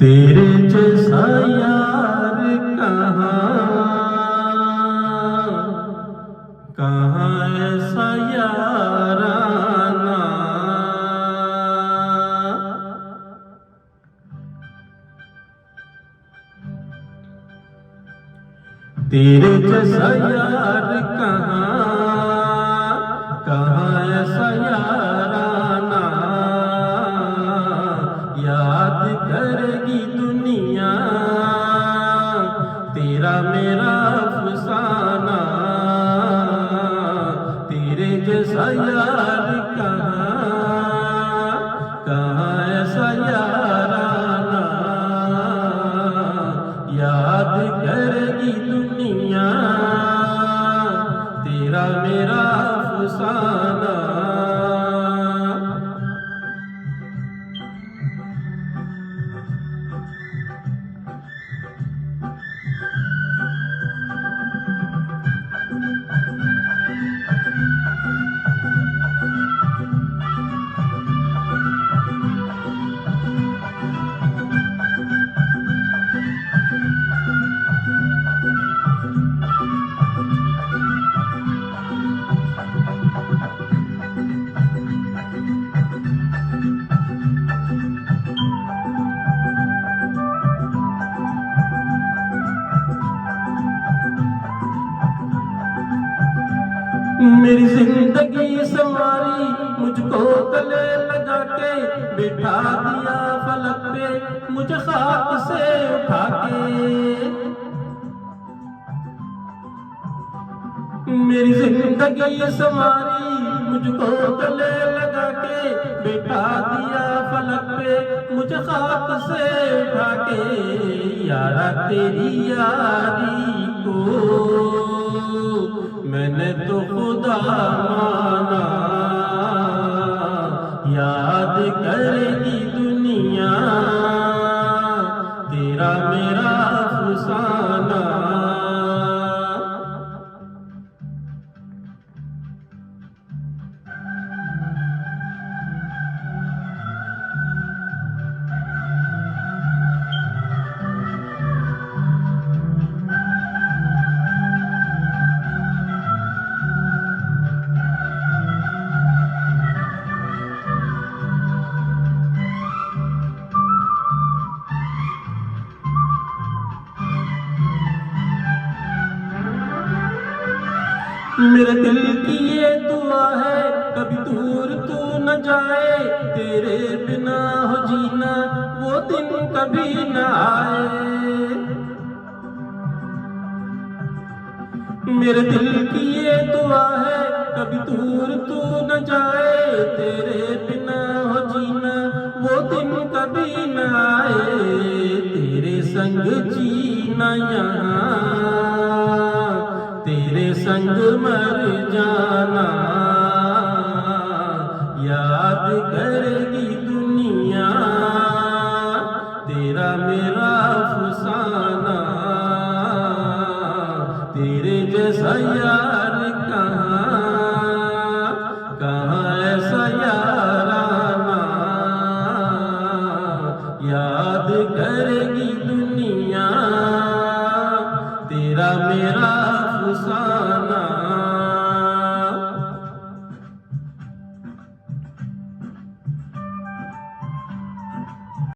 तेरे जैसा यार कहाँ ऐसा याराना। तेरे जैसा यार कहाँ ऐसा याराना। याद करेगी दुनिया तेरा मेरा अफसाना। तेरे जैसा यार कहाँ ऐसा याराना। याद करेगी दुनिया तेरा मेरा अफसाना। मेरी जिंदगी संवारी मुझको गले लगा के बिठा दिया फलक पे मुझे खाक से उठा के। मेरी जिंदगी संवारी मुझको गले लगा के बिठा दिया फलक पे मुझे खाक से उठा के। यारा तेरी यारी को मैंने तो खुदा माना। याद करेगी दुनिया तेरा मेरा अफसाना। मेरे दिल की ये दुआ है कभी दूर तू न जाए। तेरे बिना हो जीना वो दिन कभी न आए। मेरे दिल की ये दुआ है कभी दूर तू न जाए। तेरे बिना हो जीना वो दिन कभी न आए। तेरे संग जीना यहाँ तेरे संग मर जाना। याद करेगी दुनिया तेरा मेरा अफसाना। तेरे जैसा यार